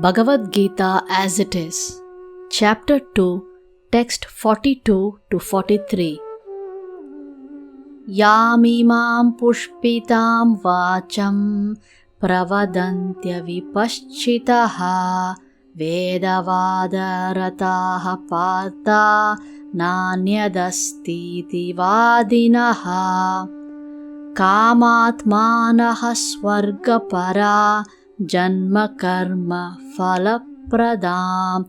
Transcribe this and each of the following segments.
Bhagavad Gita as it is, Chapter 2, Text 42 to 43. Yamimam pushpitam vacham pravadantya vipaschitaha vedavadarataha partha nanyadastiti vadinaha kamatmanaha swargapara janma karma falapradam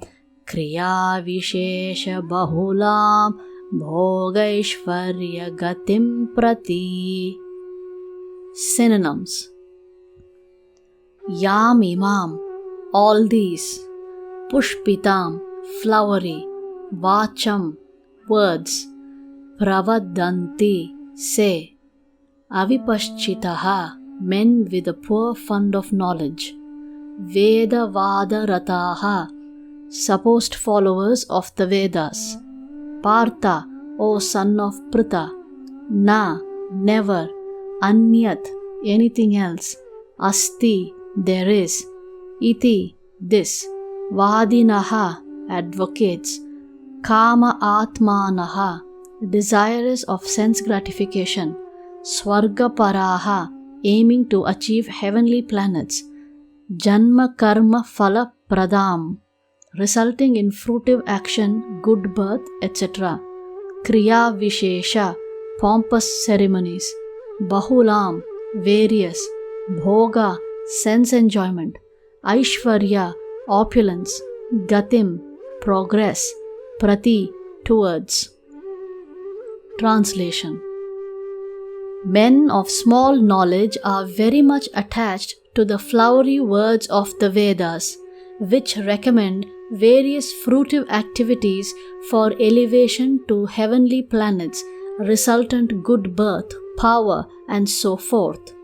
kriya vishesha bahulam bhogaishvarya gatim prati. Synonyms: Yam imam, all these; pushpitam, flowery; vacham, words; pravadanti, say; avipaschitaha, men with a poor fund of knowledge; vedavada-rataha, supposed followers of the Vedas; Partha, O son of Pritha; na, never; anyat, anything else; asti, there is; iti, this; vadinaha, advocates; kama atmanaha, desirous of sense gratification; swargaparaha, aiming to achieve heavenly planets; janma karma phala pradam, resulting in fruitive action, good birth, etc. Kriya vishesha, pompous ceremonies; bahulam, various; bhoga, sense enjoyment; aishvarya, opulence; gatim, progress; prati, towards. Translation: Men of small knowledge are very much attached to the flowery words of the Vedas, which recommend various fruitive activities for elevation to heavenly planets, resultant good birth, power, and so forth.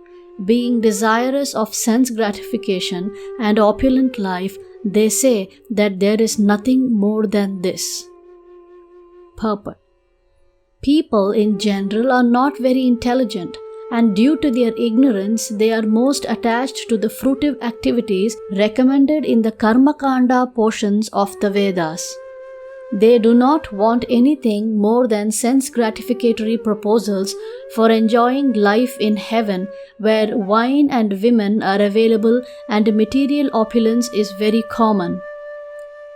Being desirous of sense gratification and opulent life, they say that there is nothing more than this. Purport: People in general are not very intelligent, and due to their ignorance, they are most attached to the fruitive activities recommended in the Karmakanda portions of the Vedas. They do not want anything more than sense gratificatory proposals for enjoying life in heaven, where wine and women are available and material opulence is very common.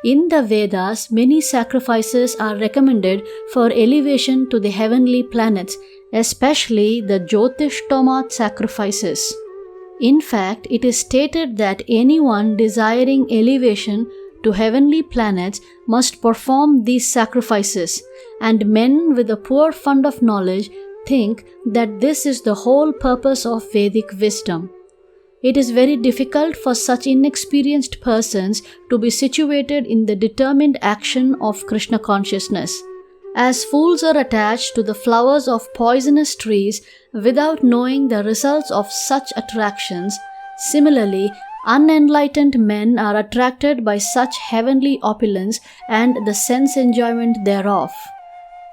In the Vedas, many sacrifices are recommended for elevation to the heavenly planets, especially the Jyotishtomat sacrifices. In fact, it is stated that anyone desiring elevation to heavenly planets must perform these sacrifices, and men with a poor fund of knowledge think that this is the whole purpose of Vedic wisdom. It is very difficult for such inexperienced persons to be situated in the determined action of Krishna consciousness. As fools are attached to the flowers of poisonous trees without knowing the results of such attractions, similarly, unenlightened men are attracted by such heavenly opulence and the sense enjoyment thereof.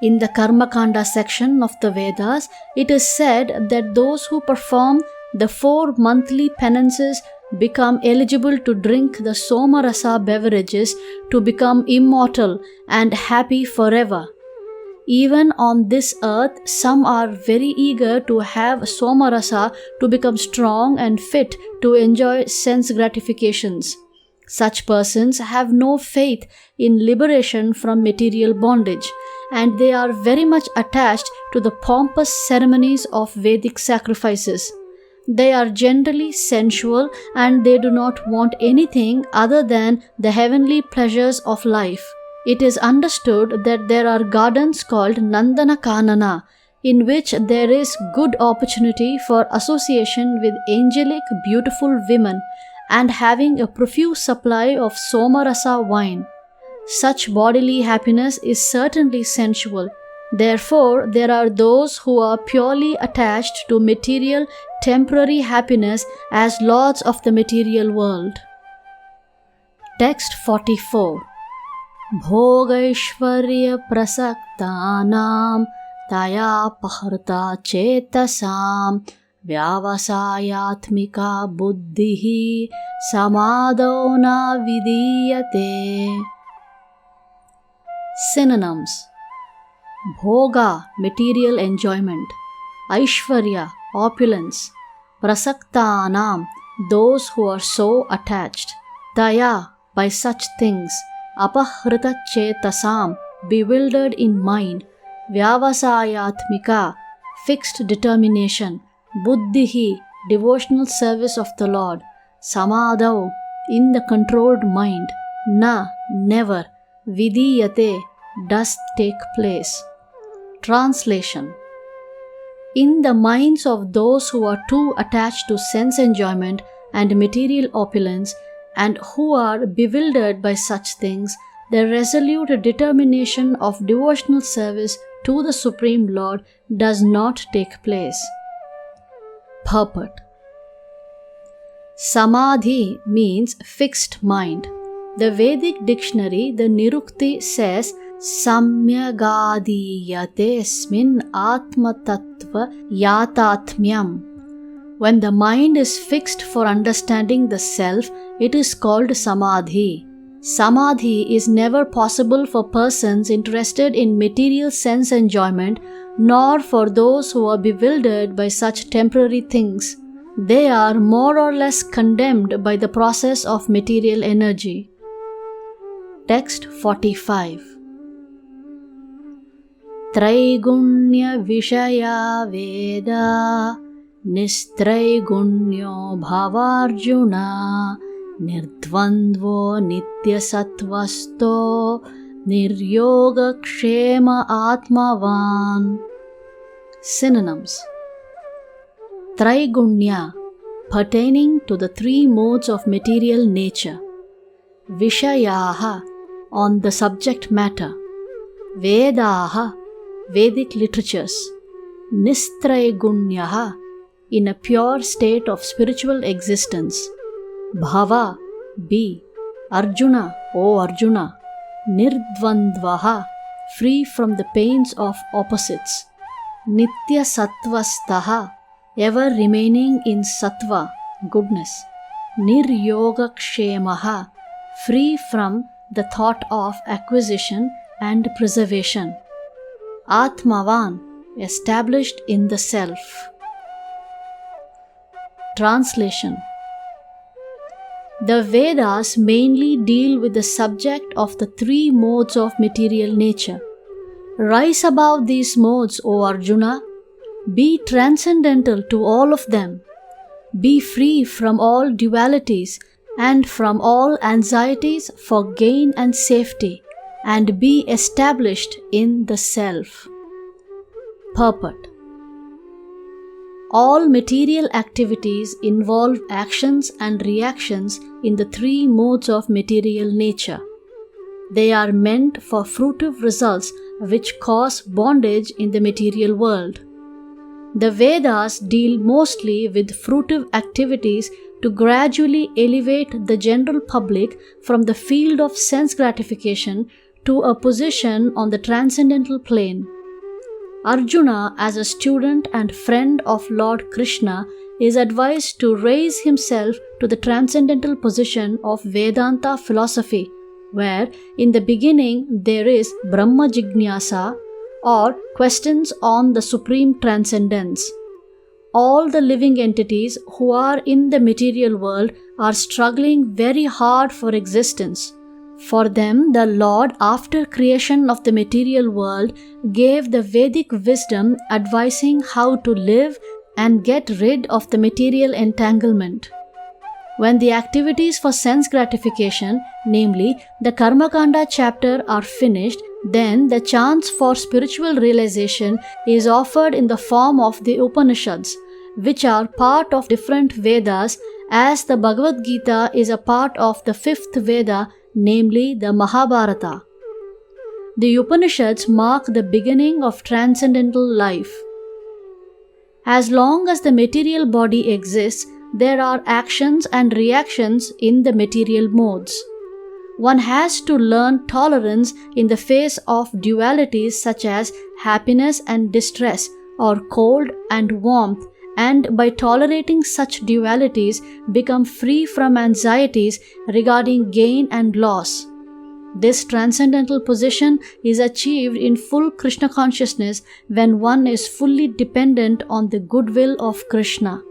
In the Karmakanda section of the Vedas, it is said that those who perform the 4 monthly penances become eligible to drink the Somarasa beverages to become immortal and happy forever. Even on this earth, some are very eager to have Somarasa to become strong and fit to enjoy sense gratifications. Such persons have no faith in liberation from material bondage, and they are very much attached to the pompous ceremonies of Vedic sacrifices. They are generally sensual, and they do not want anything other than the heavenly pleasures of life. It is understood that there are gardens called Nandana Kanana, in which there is good opportunity for association with angelic, beautiful women and having a profuse supply of Somarasa wine. Such bodily happiness is certainly sensual. Therefore, there are those who are purely attached to material, temporary happiness as lords of the material world. Text 44. Bhogaishvarya prasaktanam taya paharta chetasam vyavasayatmika buddhihi samadho na vidiyate. Synonyms: bhoga, material enjoyment; aishvarya, opulence; prasaktanam, those who are so attached; taya, by such things; apahrita chetasam, bewildered in mind; vyavasayatmika, fixed determination; buddhihi, devotional service of the Lord; samadhau, in the controlled mind; na, never; vidiyate, does take place. Translation: in the minds of those who are too attached to sense enjoyment and material opulence, and who are bewildered by such things, the resolute determination of devotional service to the Supreme Lord does not take place. Purport: Samadhi means fixed mind. The Vedic dictionary, the Nirukti, says Samyagadiyate smin atmatattva yatatmyam. When the mind is fixed for understanding the self, it is called Samadhi. Samadhi is never possible for persons interested in material sense enjoyment, nor for those who are bewildered by such temporary things. They are more or less condemned by the process of material energy. Text 45. Traigunya Vishaya Veda Nistraigunya Bhavarjuna Nirdvandvo Nitya Sattvasto Niryoga Kshema Atmavan. Synonyms: Traigunya, pertaining to the three modes of material nature; Vishayaha, on the subject matter; Vedaha, Vedic literatures; Nistraigunya, in a pure state of spiritual existence; Bhava, be; Arjuna, O Arjuna; Nirdvandvaha, free from the pains of opposites; Nitya Sattvastaha, ever remaining in sattva, goodness; Niryogakshemaha, free from the thought of acquisition and preservation; Atmavan, established in the self. Translation: the Vedas mainly deal with the subject of the three modes of material nature. Rise above these modes, O Arjuna. Be transcendental to all of them. Be free from all dualities and from all anxieties for gain and safety, and be established in the self. Purport: all material activities involve actions and reactions in the three modes of material nature. They are meant for fruitive results which cause bondage in the material world. The Vedas deal mostly with fruitive activities to gradually elevate the general public from the field of sense gratification to a position on the transcendental plane. Arjuna, as a student and friend of Lord Krishna, is advised to raise himself to the transcendental position of Vedanta philosophy, where in the beginning there is Brahma Jignasa, or questions on the supreme transcendence. All the living entities who are in the material world are struggling very hard for existence. For them, the Lord, after creation of the material world, gave the Vedic wisdom advising how to live and get rid of the material entanglement. When the activities for sense gratification, namely the Karmakanda chapter, are finished, then the chance for spiritual realization is offered in the form of the Upanishads, which are part of different Vedas, as the Bhagavad Gita is a part of the fifth Veda, namely the Mahabharata. The Upanishads mark the beginning of transcendental life. As long as the material body exists, there are actions and reactions in the material modes. One has to learn tolerance in the face of dualities such as happiness and distress, or cold and warmth, and by tolerating such dualities become free from anxieties regarding gain and loss. This transcendental position is achieved in full Krishna consciousness when one is fully dependent on the goodwill of Krishna.